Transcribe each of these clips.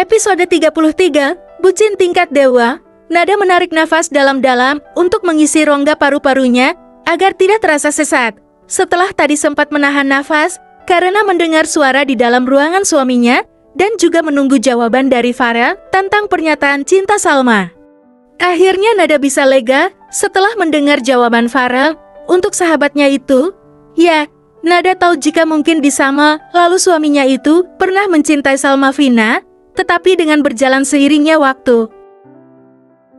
Episode 33, Bucin Tingkat Dewa. Nada menarik nafas dalam-dalam untuk mengisi rongga paru-parunya agar tidak terasa sesat. Setelah tadi sempat menahan nafas karena mendengar suara di dalam ruangan suaminya dan juga menunggu jawaban dari Farel tentang pernyataan cinta Salma. Akhirnya Nada bisa lega setelah mendengar jawaban Farel untuk sahabatnya itu. Ya, Nada tahu jika mungkin di Sama lalu suaminya itu pernah mencintai Salma Vina, tetapi dengan berjalan seiringnya waktu,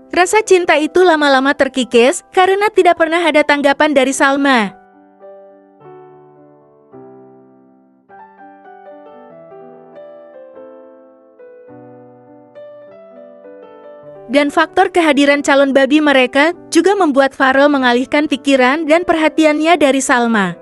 rasa cinta itu lama-lama terkikis karena tidak pernah ada tanggapan dari Salma. Dan faktor kehadiran calon babi mereka juga membuat Farel mengalihkan pikiran dan perhatiannya dari Salma.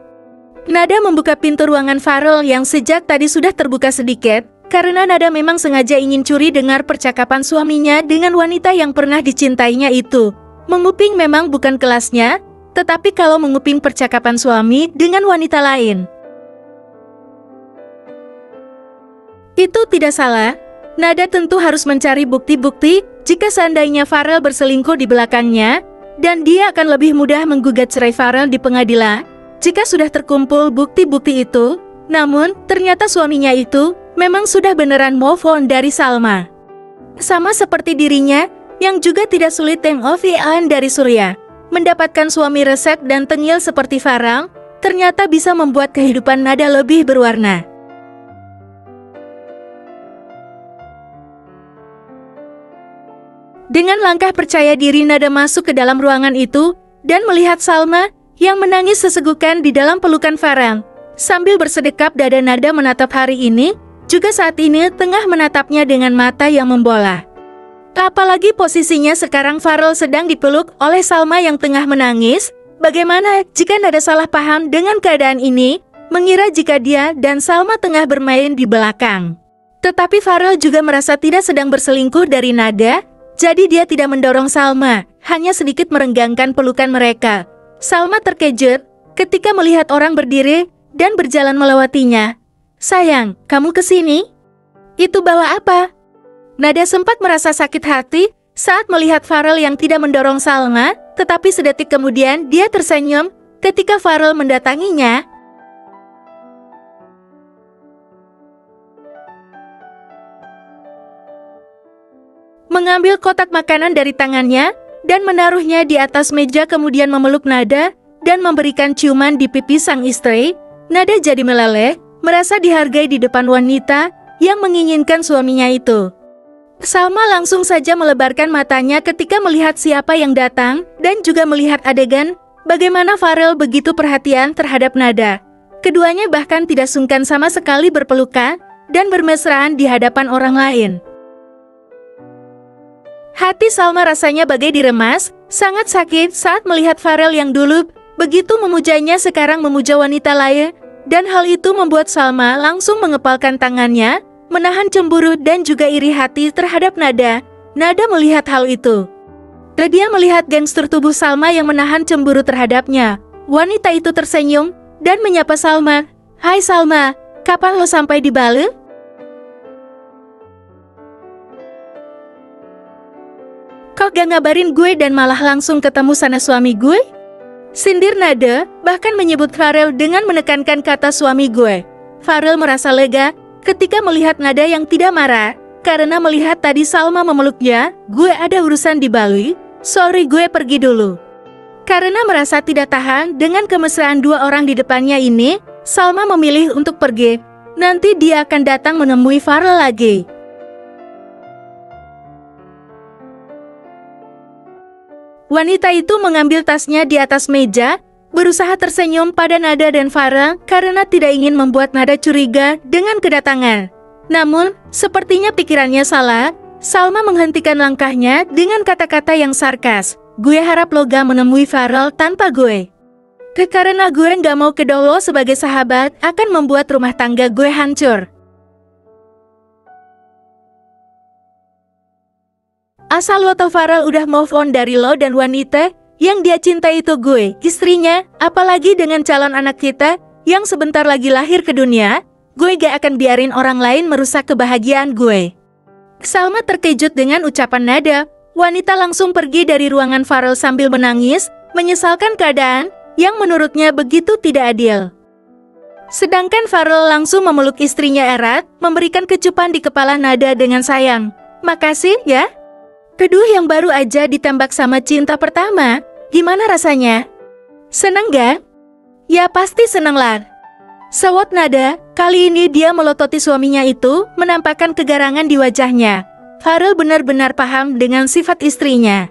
Nada membuka pintu ruangan Farel yang sejak tadi sudah terbuka sedikit, karena Nada memang sengaja ingin curi dengar percakapan suaminya dengan wanita yang pernah dicintainya itu. Menguping memang bukan kelasnya, tetapi kalau menguping percakapan suami dengan wanita lain, itu tidak salah. Nada tentu harus mencari bukti-bukti jika seandainya Farel berselingkuh di belakangnya, dan dia akan lebih mudah menggugat cerai Farel di pengadilan jika sudah terkumpul bukti-bukti itu. Namun, ternyata suaminya itu memang sudah beneran move on dari Salma. Sama seperti dirinya, yang juga tidak sulit move on dari Surya. Mendapatkan suami resek dan tengil seperti Farel, ternyata bisa membuat kehidupan Nada lebih berwarna. Dengan langkah percaya diri Nada masuk ke dalam ruangan itu, dan melihat Salma yang menangis sesegukan di dalam pelukan Farel. Sambil bersedekap dada Nada menatap hari ini, juga saat ini tengah menatapnya dengan mata yang membola. Apalagi posisinya sekarang Farel sedang dipeluk oleh Salma yang tengah menangis. Bagaimana jika Nada salah paham dengan keadaan ini, mengira jika dia dan Salma tengah bermain di belakang. Tetapi Farel juga merasa tidak sedang berselingkuh dari Nada, jadi dia tidak mendorong Salma, hanya sedikit merenggangkan pelukan mereka. Salma terkejut ketika melihat orang berdiri dan berjalan melewatinya. "Sayang, kamu kesini? Itu bawa apa?" Nada sempat merasa sakit hati saat melihat Farel yang tidak mendorong Salma, tetapi sedetik kemudian dia tersenyum ketika Farel mendatanginya. Mengambil kotak makanan dari tangannya dan menaruhnya di atas meja, kemudian memeluk Nada dan memberikan ciuman di pipi sang istri. Nada jadi meleleh, merasa dihargai di depan wanita yang menginginkan suaminya itu. Salma langsung saja melebarkan matanya ketika melihat siapa yang datang dan juga melihat adegan bagaimana Farel begitu perhatian terhadap Nada. Keduanya bahkan tidak sungkan sama sekali berpelukan dan bermesraan di hadapan orang lain. Hati Salma rasanya bagai diremas, sangat sakit saat melihat Farel yang dulu begitu memujanya sekarang memuja wanita lain, dan hal itu membuat Salma langsung mengepalkan tangannya, menahan cemburu dan juga iri hati terhadap Nada. Nada melihat hal itu. Dia melihat gestur tubuh Salma yang menahan cemburu terhadapnya. Wanita itu tersenyum dan menyapa Salma. "Hai Salma, kapan lo sampai di Bali?" "Kok gak ngabarin gue dan malah langsung ketemu sana suami gue?" sindir Nada, bahkan menyebut Farel dengan menekankan kata suami gue. Farel merasa lega ketika melihat Nada yang tidak marah, karena melihat tadi Salma memeluknya. "Gue ada urusan di Bali, sorry gue pergi dulu." Karena merasa tidak tahan dengan kemesraan dua orang di depannya ini, Salma memilih untuk pergi. Nanti dia akan datang menemui Farel lagi. Wanita itu mengambil tasnya di atas meja, berusaha tersenyum pada Nada dan Farel karena tidak ingin membuat Nada curiga dengan kedatangan. Namun, sepertinya pikirannya salah. Salma menghentikan langkahnya dengan kata-kata yang sarkas. "Gue harap lo gak menemui Farel tanpa gue. Karena gue gak mau kedua lo sebagai sahabat akan membuat rumah tangga gue hancur. Asal lo tau Farel udah move on dari lo dan wanita yang dia cinta itu gue, istrinya, apalagi dengan calon anak kita yang sebentar lagi lahir ke dunia, gue gak akan biarin orang lain merusak kebahagiaan gue." Salma terkejut dengan ucapan Nada. Wanita langsung pergi dari ruangan Farel sambil menangis, menyesalkan keadaan yang menurutnya begitu tidak adil. Sedangkan Farel langsung memeluk istrinya erat, memberikan kecupan di kepala Nada dengan sayang. Makasih ya. Keduh yang baru aja ditembak sama cinta pertama, gimana rasanya? Seneng gak? Ya pasti seneng lah. Sawat Nada, kali ini dia melototi suaminya itu, menampakkan kegarangan di wajahnya. Farel benar-benar paham dengan sifat istrinya.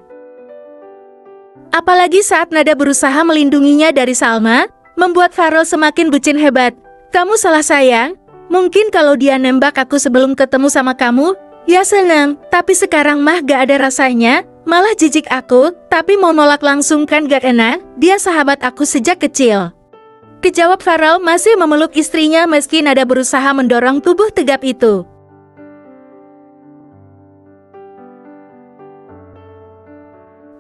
Apalagi saat Nada berusaha melindunginya dari Salma, membuat Farel semakin bucin hebat. Kamu salah sayang, mungkin kalau dia nembak aku sebelum ketemu sama kamu, ya senang, tapi sekarang mah gak ada rasanya, malah jijik aku, tapi mau nolak langsung kan gak enak, dia sahabat aku sejak kecil. Kejawab Farel masih memeluk istrinya meski Nada berusaha mendorong tubuh tegap itu.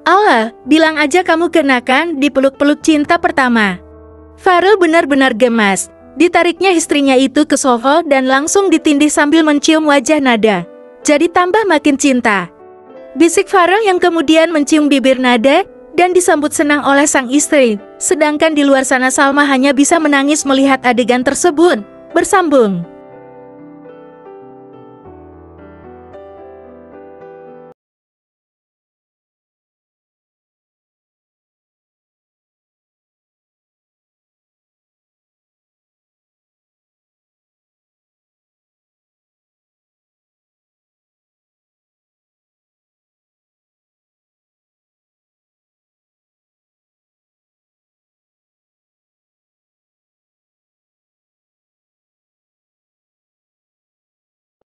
Allah, bilang aja kamu kenakan dipeluk-peluk cinta pertama. Farel benar-benar gemas. Ditariknya istrinya itu ke sofa dan langsung ditindih sambil mencium wajah Nada. Jadi tambah makin cinta. Bisik Farel yang kemudian mencium bibir Nada dan disambut senang oleh sang istri. Sedangkan di luar sana Salma hanya bisa menangis melihat adegan tersebut. Bersambung.